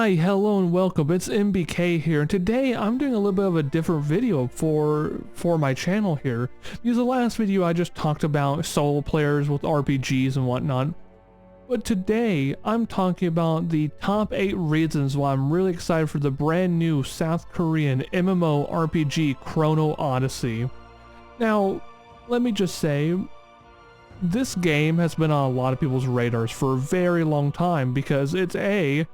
Hi, hello and welcome. It's MBK here, and today I'm doing a little bit of a different video for my channel here. Because the last video I just talked about solo players with RPGs and whatnot. But today I'm talking about the top 8 reasons why I'm really excited for the brand new South Korean MMORPG Chrono Odyssey. Now, let me just say, this game has been on a lot of people's radars for a very long time because it's a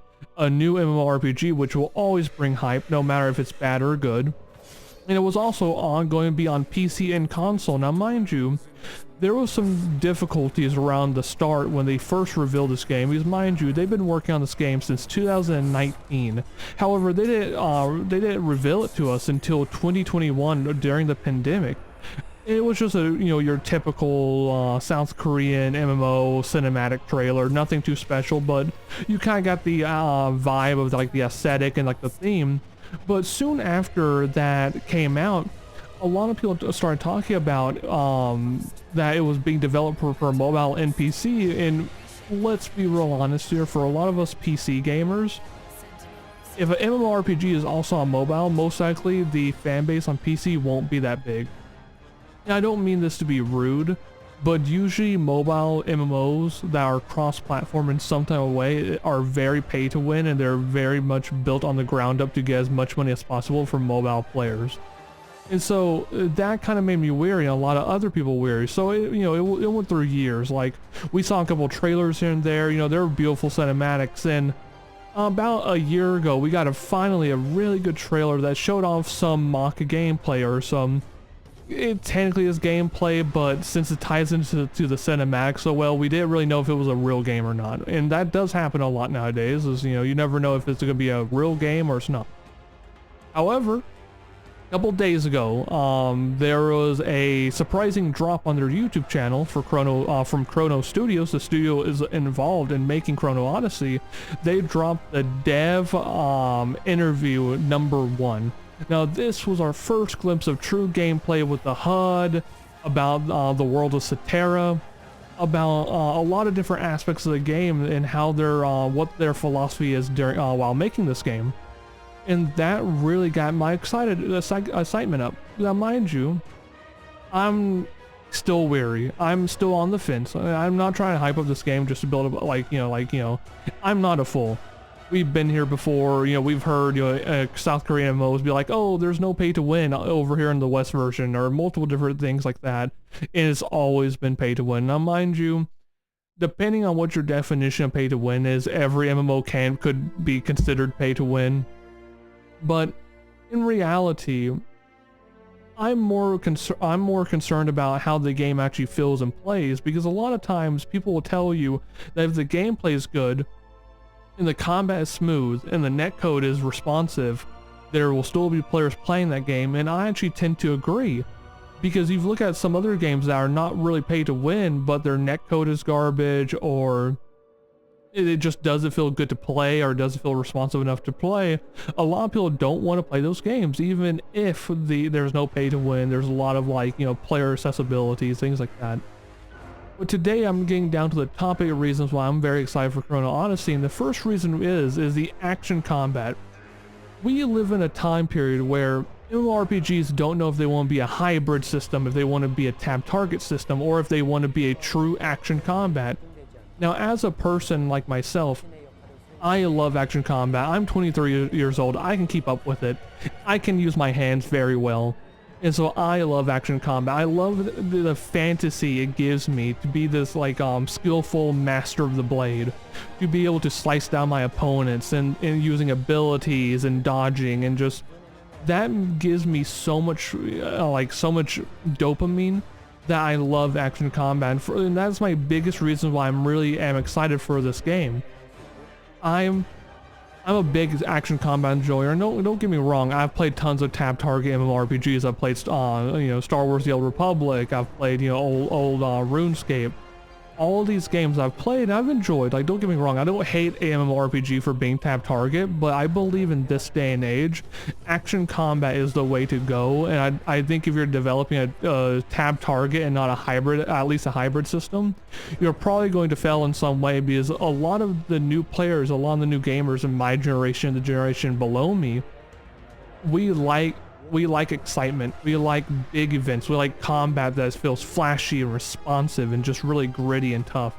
new MMORPG, which will always bring hype no matter if it's bad or good. And it was also going to be on PC and console. Now mind you, there was some difficulties around the start when they first revealed this game, because mind you, they've been working on this game since 2019. However, they didn't reveal it to us until 2021 during the pandemic. It was just your typical South Korean MMO cinematic trailer, nothing too special, but you kind of got the vibe of like the aesthetic and like the theme. But soon after that came out, a lot of people started talking about that it was being developed for mobile and PC, and let's be real honest here, for a lot of us PC gamers, if an MMORPG is also on mobile, most likely the fan base on PC won't be that big. I don't mean this to be rude, but usually mobile MMOs that are cross-platform in some type of way are very pay to win, and they're very much built on the ground up to get as much money as possible from mobile players. And so that kind of made me weary, and a lot of other people weary. So it went through years. Like, we saw a couple trailers here and there, there were beautiful cinematics, and about a year ago we got finally a really good trailer that showed off some mock gameplay, or some, it technically is gameplay, but since it ties into the cinematic so well, we didn't really know if it was a real game or not. And that does happen a lot nowadays, is you never know if it's going to be a real game or it's not. However, a couple days ago, there was a surprising drop on their YouTube channel for from Chrono Studios. The studio is involved in making Chrono Odyssey. They dropped the dev interview #1. Now, this was our first glimpse of true gameplay with the HUD, about the world of Cetera, about a lot of different aspects of the game and how what their philosophy is during while making this game. And that really got my excitement up. Now, mind you, I'm still weary. I'm still on the fence. I'm not trying to hype up this game just to build up, I'm not a fool. We've been here before, we've heard South Korean MMOs be like, oh, there's no pay to win over here in the West version, or multiple different things like that. And it's always been pay to win. Now, mind you, depending on what your definition of pay to win is, every MMO could be considered pay to win. But in reality, I'm more concerned about how the game actually feels and plays, because a lot of times people will tell you that if the gameplay is good, and the combat is smooth, and the netcode is responsive, there will still be players playing that game. And I actually tend to agree, because you look at some other games that are not really pay to win, but their netcode is garbage, or it just doesn't feel good to play, or doesn't feel responsive enough to play. A lot of people don't want to play those games, even if there's no pay to win. There's a lot of player accessibility, things like that. But today I'm getting down to the top 8 reasons why I'm very excited for Chrono Odyssey, and the first reason is the action combat. We live in a time period where MMORPGs don't know if they want to be a hybrid system, if they want to be a tab target system, or if they want to be a true action combat. Now, as a person like myself, I love action combat. I'm 23 years old. I can keep up with it. I can use my hands very well. And so I love action combat. I love the fantasy it gives me to be this skillful master of the blade, to be able to slice down my opponents and using abilities and dodging, and just that gives me so much so much dopamine that I love action combat, and that's my biggest reason why I'm excited for this game. I'm a big action combat enjoyer. Don't get me wrong. I've played tons of tab target MMORPGs. I've played Star Wars: The Old Republic. I've played old RuneScape. all these games I've played, I've enjoyed. Like, don't get me wrong, I don't hate MMORPG for being tab target, but I believe in this day and age, action combat is the way to go. And I think if you're developing a tab target and not a hybrid, at least a hybrid system, you're probably going to fail in some way, because a lot of the new players, a lot of the new gamers in my generation, the generation below me, we like excitement, we like big events, we like combat that feels flashy and responsive and just really gritty and tough.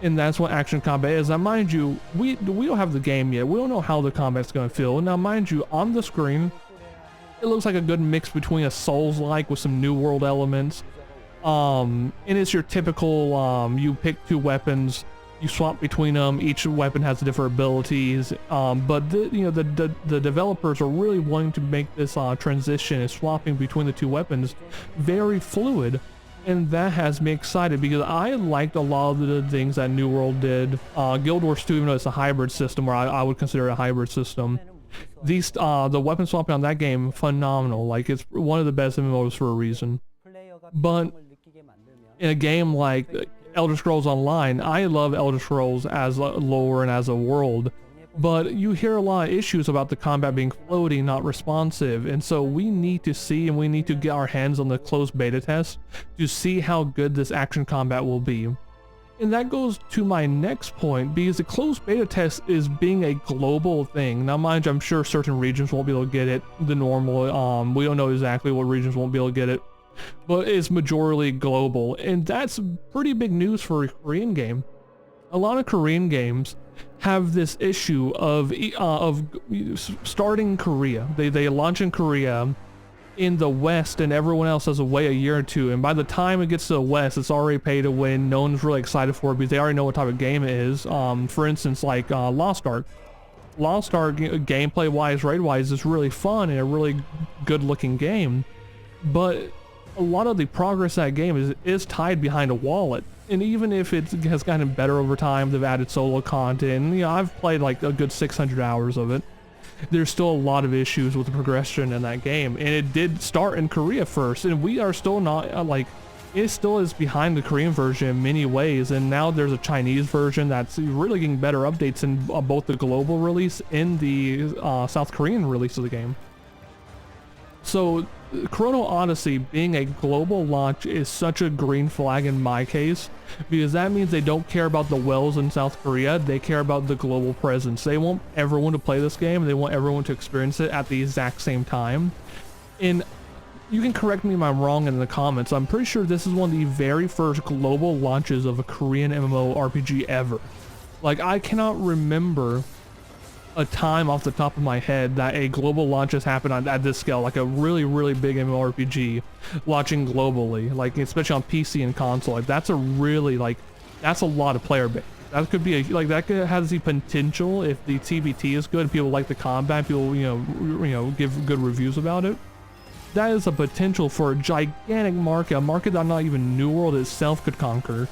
And that's what action combat is. Now mind you, we don't have the game yet, we don't know how the combat's going to feel. Now mind you, on the screen it looks like a good mix between a Souls-like with some new world elements, and it's your typical you pick two weapons, you swap between them, each weapon has different abilities, but the developers are really wanting to make this transition and swapping between the two weapons very fluid, and that has me excited because I liked a lot of the things that New World did. Guild Wars 2, even though it's a hybrid system, or I would consider it a hybrid system, these the weapon swapping on that game, phenomenal. Like, it's one of the best MMOs for a reason. But in a game like Elder Scrolls Online, I love Elder Scrolls as a lore and as a world, but you hear a lot of issues about the combat being floaty, not responsive, and so we need to see, and we need to get our hands on the closed beta test to see how good this action combat will be. And that goes to my next point, because the closed beta test is being a global thing. Now mind you, I'm sure certain regions won't be able to get it, the normal, we don't know exactly what regions won't be able to get it, but it's majority global, and that's pretty big news for a Korean game. A lot of Korean games have this issue of starting Korea. They launch in Korea, in the West, and everyone else has to wait a year or two, and by the time it gets to the West, it's already pay to win. No one's really excited for it because they already know what type of game it is. For instance, like Lost Ark. Lost Ark, gameplay wise, raid wise, is really fun and a really good looking game, but a lot of the progress of that game is tied behind a wallet. And even if it has gotten better over time, they've added solo content, and, I've played like a good 600 hours of it, there's still a lot of issues with the progression in that game. And it did start in Korea first, and we are still not it still is behind the Korean version in many ways, and now there's a Chinese version that's really getting better updates in both the global release and the South Korean release of the game. So Chrono Odyssey being a global launch is such a green flag in my case, because that means they don't care about the whales in South Korea, they care about the global presence. They want everyone to play this game, they want everyone to experience it at the exact same time. And you can correct me if I'm wrong in the comments, I'm pretty sure this is one of the very first global launches of a Korean MMORPG ever. Like, I cannot remember a time off the top of my head that a global launch has happened at this scale, like a really big MMORPG launching globally, like especially on PC and console. Like, that's a really, that's a lot of player base. That could be has the potential, if the TBT is good and people like the combat, people give good reviews about it, that is a potential for a gigantic market, a market that not even New World itself could conquer.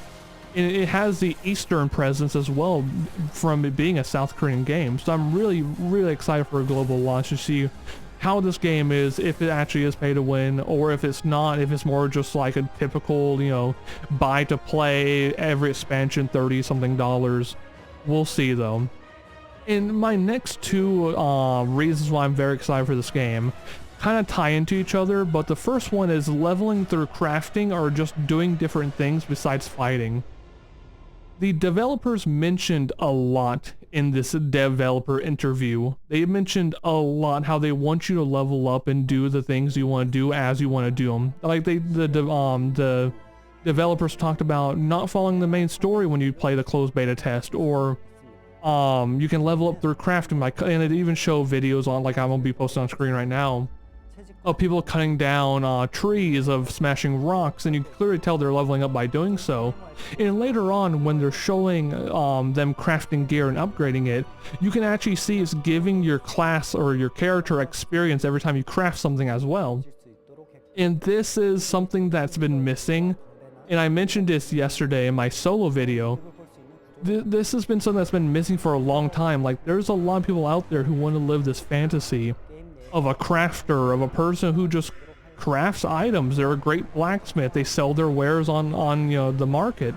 And it has the Eastern presence as well from it being a South Korean game. So I'm really excited for a global launch to see how this game is, if it actually is pay to win, or if it's not, if it's more just like a typical, buy to play, every expansion $30 something. We'll see though. And my next two reasons why I'm very excited for this game kind of tie into each other, but the first one is leveling through crafting or just doing different things besides fighting. The developers mentioned a lot in this developer interview. They mentioned a lot how they want you to level up and do the things you want to do as you want to do them. Like the developers talked about not following the main story when you play the closed beta test, or you can level up through crafting, and it even show videos on, like I'm gonna be posting on screen right now, of people cutting down trees, of smashing rocks, and you can clearly tell they're leveling up by doing so. And later on, when they're showing them crafting gear and upgrading it, you can actually see it's giving your class or your character experience every time you craft something as well. And this is something that's been missing, and I mentioned this yesterday in my solo video. This has been something that's been missing for a long time. Like, there's a lot of people out there who want to live this fantasy of a crafter, of a person who just crafts items. They're a great blacksmith. They sell their wares on the market.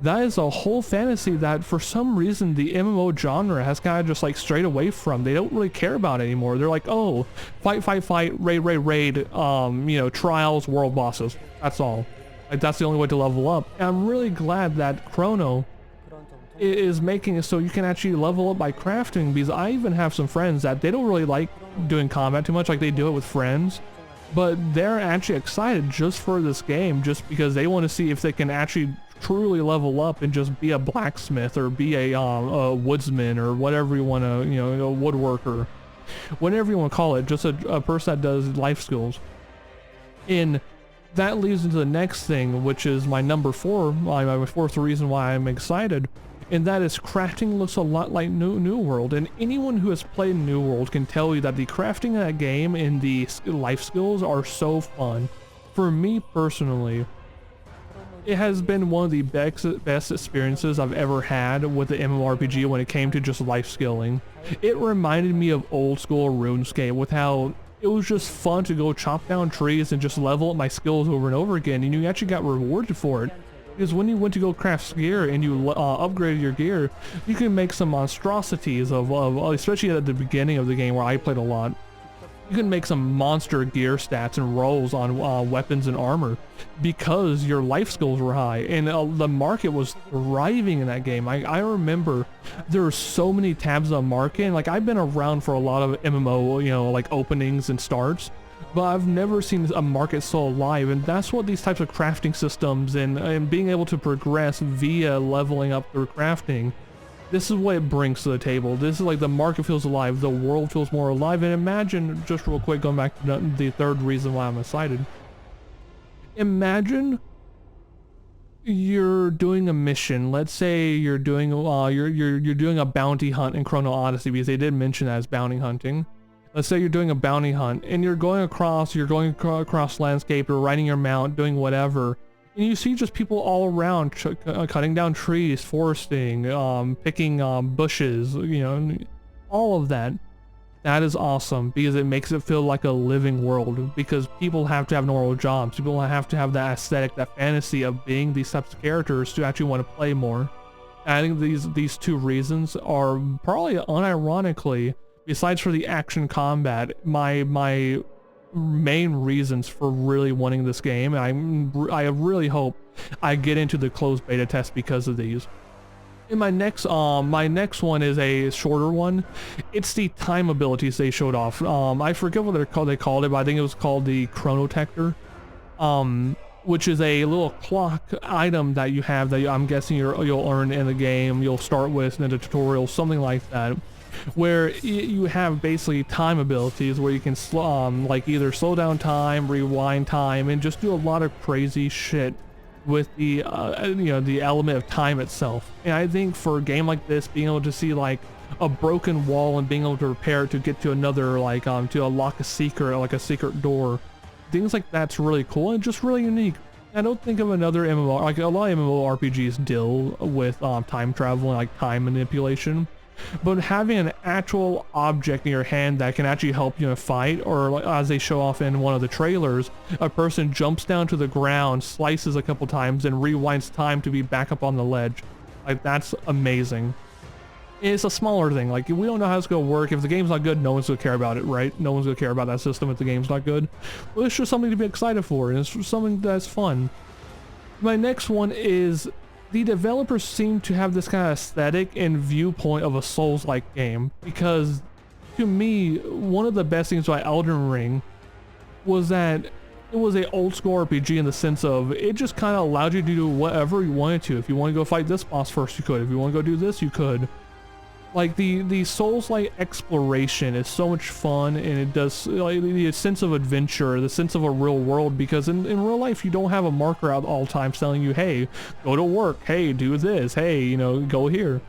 that is a whole fantasy that for some reason the MMO genre has kind of just like strayed away from. They don't really care about it anymore. They're like, oh, fight, raid, you know, trials, world bosses. That's all. Like, that's the only way to level up. And I'm really glad that Chrono is making it so you can actually level up by crafting, because I even have some friends that they don't really like doing combat too much, like they do it with friends, but they're actually excited just for this game, just because they want to see if they can actually truly level up and just be a blacksmith or be a woodsman or whatever you want to, you know, a woodworker, whatever you want to call it, just a person that does life skills. And that leads into the next thing, which is my number 4, my fourth reason why I'm excited, and that is crafting looks a lot like New World. And anyone who has played New World can tell you that the crafting in that game and the life skills are so fun. For me personally, it has been one of the best experiences I've ever had with the MMORPG when it came to just life skilling. It reminded me of old school RuneScape, with how it was just fun to go chop down trees and just level up my skills over and over again, and you actually got rewarded for it. Because when you went to go craft gear and you upgraded your gear, you can make some monstrosities of, especially at the beginning of the game where I played a lot, you can make some monster gear stats and rolls on weapons and armor because your life skills were high, and the market was thriving in that game. I remember there were so many tabs on market, and like I've been around for a lot of MMO, you know, like openings and starts, but I've never seen a market so alive. And that's what these types of crafting systems and being able to progress via leveling up through crafting, this is what it brings to the table. This is like the market feels alive, the world feels more alive. And imagine, just real quick, going back to the third reason why I'm excited. Imagine you're doing a mission. Let's say you're doing you're doing a bounty hunt in Chrono Odyssey, because they did mention that as bounty hunting. Let's say you're doing a bounty hunt and you're going across landscape, you're riding your mount, doing whatever, and you see just people all around cutting down trees, foresting, picking bushes, you know, all of that. That is awesome, because it makes it feel like a living world, because people have to have normal jobs. People have to have that aesthetic, that fantasy of being these types of characters to actually want to play more. And I think these two reasons are probably unironically, besides for the action combat, my main reasons for really wanting this game. And I really hope I get into the closed beta test because of these. And my next one is a shorter one. It's the time abilities they showed off. I forget what they called it, but I think it was called the Chronotector, which is a little clock item that you have that I'm guessing you'll earn in the game. You'll start with in the tutorial, something like that, where you have basically time abilities where you can like either slow down time, rewind time, and just do a lot of crazy shit with the you know, the element of time itself. And I think for a game like this, being able to see like a broken wall and being able to repair it to get to another, like to unlock a secret, like a secret door, things like that's really cool and just really unique. I don't think of another MMO, like a lot of MMORPGs deal with time travel and like time manipulation, but having an actual object in your hand that can actually help you in a fight, or like, as they show off in one of the trailers, a person jumps down to the ground, slices a couple times, and rewinds time to be back up on the ledge. Like, that's amazing. It's a smaller thing. Like, we don't know how it's going to work. If the game's not good, no one's going to care about it, right? No one's going to care about that system if the game's not good. Well, it's just something to be excited for, and it's something that's fun. My next one is, the developers seem to have this kind of aesthetic and viewpoint of a Souls-like game, because to me, one of the best things about Elden Ring was that it was a old school RPG in the sense of it just kind of allowed you to do whatever you wanted to. If you want to go fight this boss first, you could. If you want to go do this, you could. Like, the Souls-like exploration is so much fun, and it does, like, the sense of adventure, the sense of a real world, because in real life you don't have a marker out all the time telling you, hey, go to work, hey, do this, hey, you know, go here.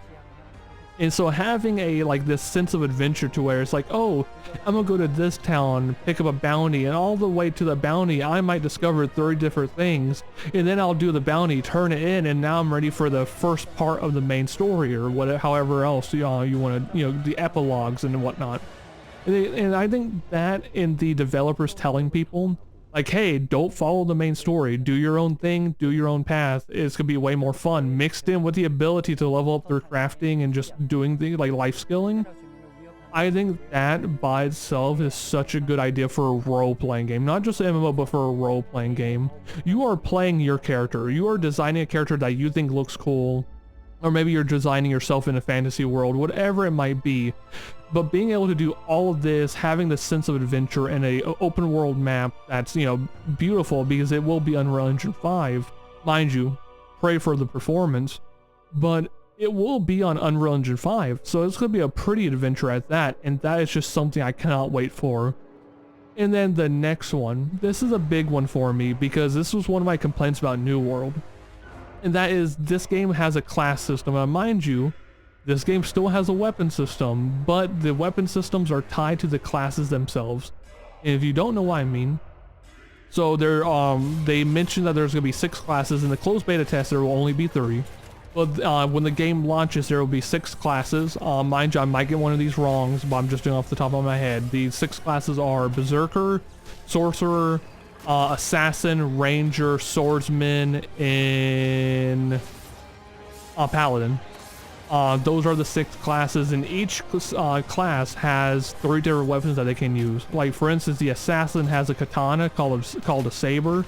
And so having this sense of adventure to where it's like, oh, I'm gonna go to this town, pick up a bounty, and all the way to the bounty I might discover 30 different things, and then I'll do the bounty, turn it in, and now I'm ready for the first part of the main story, or whatever, however else you want to, you know, the epilogues and whatnot. And I think that in the developers telling people Like, hey, don't follow the main story. Do your own thing, do your own path. It's gonna be way more fun, mixed in with the ability to level up their crafting and just doing things like life skilling. I think that by itself is such a good idea for a role-playing game. Not just an MMO, but for a role-playing game. You are playing your character. You are designing a character that you think looks cool. Or maybe you're designing yourself in a fantasy world, whatever it might be. But being able to do all of this, having the sense of adventure and a open world map that's, you know, beautiful, because it will be Unreal Engine 5. Mind you, pray for the performance. But it will be on Unreal Engine 5, so it's going to be a pretty adventure at that, and that is just something I cannot wait for. And then the next one, this is a big one for me, because this was one of my complaints about New World. And that is, this game has a class system. And mind you, this game still has a weapon system, but the weapon systems are tied to the classes themselves. And if you don't know what I mean, so they mentioned that there's going to be 6 classes. In the closed beta test, there will only be 3. But when the game launches, there will be 6 classes. Mind you, I might get one of these wrong, but I'm just doing off the top of my head. The 6 classes are Berserker, Sorcerer, Assassin, Ranger, Swordsman, and Paladin. Those are the 6 classes, and each class has 3 different weapons that they can use. Like, for instance, the Assassin has a katana called a saber,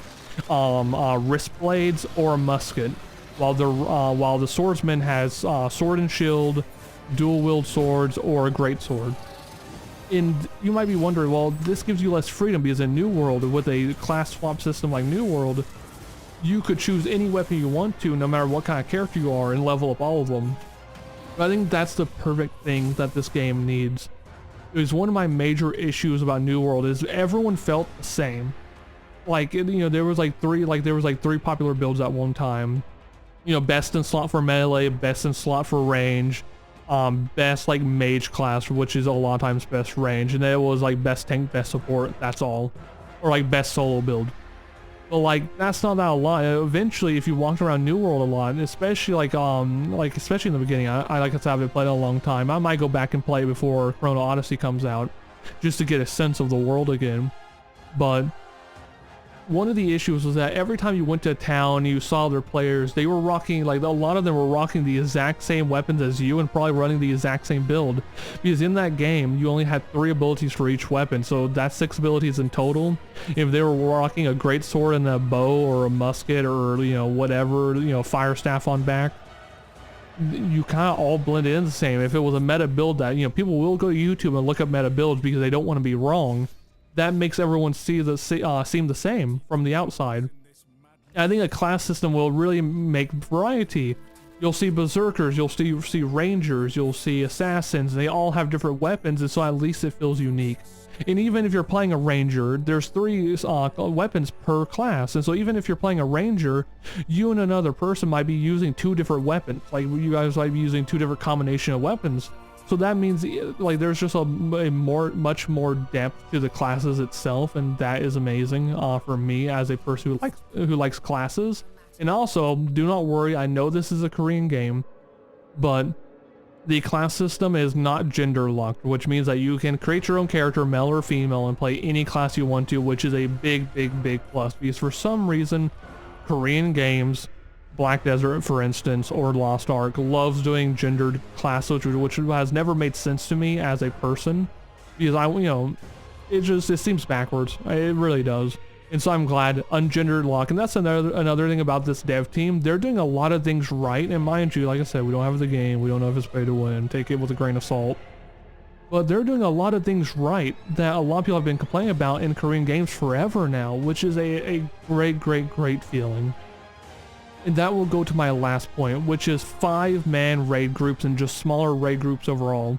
wrist blades, or a musket. While the Swordsman has sword and shield, dual-wield swords, or a greatsword. And you might be wondering, well, this gives you less freedom, because in New World, with a class swap system like New World, you could choose any weapon you want to, no matter what kind of character you are, and level up all of them. But I think that's the perfect thing that this game needs. It was one of my major issues about New World is everyone felt the same. Like, you know, there was like 3 popular builds at one time. You know, best in slot for melee, best in slot for range, best like mage class, which is a lot of times best range, and then it was like best tank, best support, that's all. Or like best solo build. But like, that's not that a lot. Eventually, if you walked around New World a lot, especially especially in the beginning, I like I said, I haven't played in a long time. I might go back and play before Chrono Odyssey comes out, just to get a sense of the world again. But one of the issues was that every time you went to a town, you saw their players, they were rocking, like a lot of them were rocking the exact same weapons as you and probably running the exact same build. Because in that game, you only had 3 abilities for each weapon, so that's 6 abilities in total. If they were rocking a greatsword and a bow or a musket or, you know, whatever, you know, fire staff on back, you kind of all blended in the same. If it was a meta build that, you know, people will go to YouTube and look up meta builds because they don't want to be wrong. That makes everyone seem the same from the outside. And I think a class system will really make variety. You'll see berserkers, you'll see rangers, you'll see assassins. They all have different weapons, and so at least it feels unique. And even if you're playing a ranger, there's 3 weapons per class. And so even if you're playing a ranger, you and another person might be using 2 different weapons. Like, you guys might be using 2 different combination of weapons. So that means, like, there's just much more depth to the classes itself, and that is amazing for me as a person who likes classes. And also, do not worry, I know this is a Korean game, but the class system is not gender locked, which means that you can create your own character, male or female, and play any class you want to, which is a big plus. Because for some reason, Korean games, Black Desert, for instance, or Lost Ark, loves doing gendered classes, which has never made sense to me as a person, because it seems backwards. It really does. And so I'm glad ungendered lock. And that's another thing about this dev team. They're doing a lot of things right. And mind you, like I said, we don't have the game. We don't know if it's pay to win. Take it with a grain of salt. But they're doing a lot of things right that a lot of people have been complaining about in Korean games forever now, which is a great feeling. And that will go to my last point, which is 5-man raid groups and just smaller raid groups overall.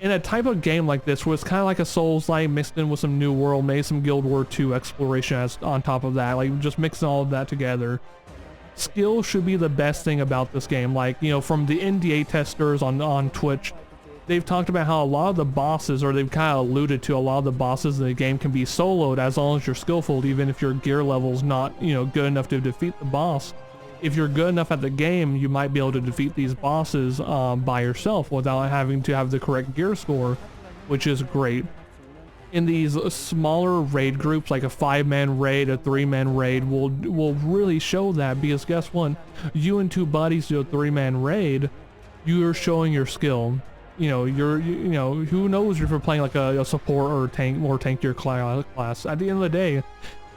In a type of game like this, where it's kind of like a Souls-like mixed in with some New World, maybe some Guild War II exploration as on top of that, like just mixing all of that together. Skill should be the best thing about this game. Like, you know, from the NDA testers on Twitch, they've talked about how a lot of the bosses, or they've kind of alluded to a lot of the bosses in the game can be soloed as long as you're skillful, even if your gear level's not, you know, good enough to defeat the boss. If you're good enough at the game, you might be able to defeat these bosses by yourself without having to have the correct gear score, which is great. in these smaller raid groups, like a 5-man raid, a 3-man raid, will really show that, because guess what? You and 2 buddies do a 3-man raid, you're showing your skill. You know, you know, who knows if you're playing like a support or tank, more tankier class. At the end of the day,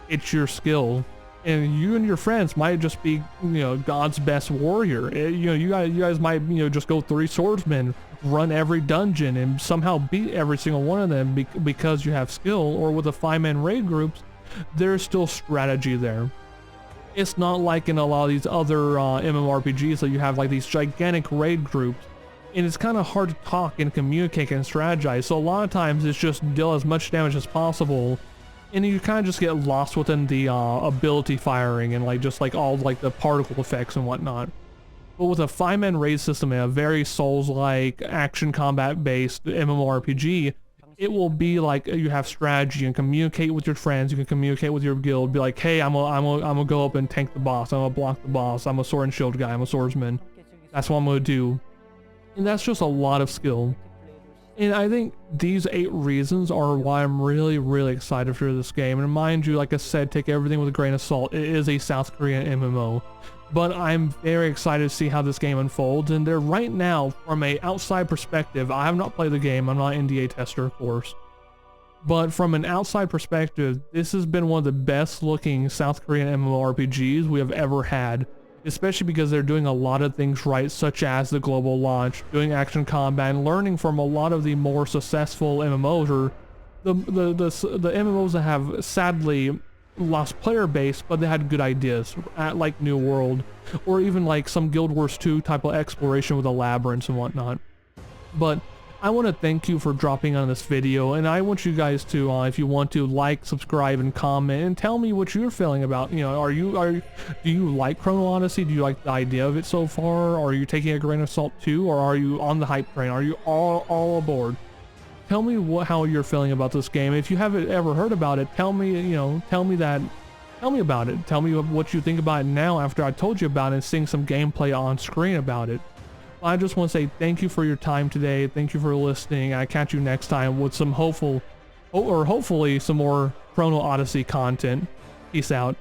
it's your skill. And you and your friends might just be, you know, God's best warrior. You know, you guys might, you know, just go 3 swordsmen, run every dungeon, and somehow beat every single one of them because you have skill. Or with a 5-man raid groups, there's still strategy there. It's not like in a lot of these other MMORPGs that you have like these gigantic raid groups, and it's kind of hard to talk and communicate and strategize. So a lot of times it's just deal as much damage as possible, and you kind of just get lost within the ability firing and like just like all like the particle effects and whatnot. But with a 5-man raid system and a very Souls-like action combat based MMORPG, it will be like you have strategy and communicate with your friends. You can communicate with your guild, be like, hey, I'm gonna go up and tank the boss. I'm gonna block the boss. I'm a sword and shield guy. I'm a swordsman. That's what I'm gonna do. And that's just a lot of skill. And I think these 8 reasons are why I'm really excited for this game. And mind you, like I said, take everything with a grain of salt. It is a South Korean MMO. But I'm very excited to see how this game unfolds. And there right now, from an outside perspective, I have not played the game. I'm not an NDA tester, of course. But from an outside perspective, this has been one of the best looking South Korean MMORPGs we have ever had. Especially because they're doing a lot of things right, such as the global launch, doing action combat, and learning from a lot of the more successful MMOs, or the MMOs that have sadly lost player base, but they had good ideas, at like New World, or even like some Guild Wars 2 type of exploration with the labyrinths and whatnot. But I want to thank you for dropping on this video, and I want you guys to, if you want to, like, subscribe, and comment, and tell me what you're feeling about. You know, do you like Chrono Odyssey? Do you like the idea of it so far? Are you taking a grain of salt too, or are you on the hype train? Are you all aboard? Tell me how you're feeling about this game. If you haven't ever heard about it, tell me, you know, tell me about it. Tell me what you think about it now after I told you about it and seeing some gameplay on screen about it. I just want to say thank you for your time today. Thank you for listening. I catch you next time with some hopefully some more Chrono Odyssey content. Peace out.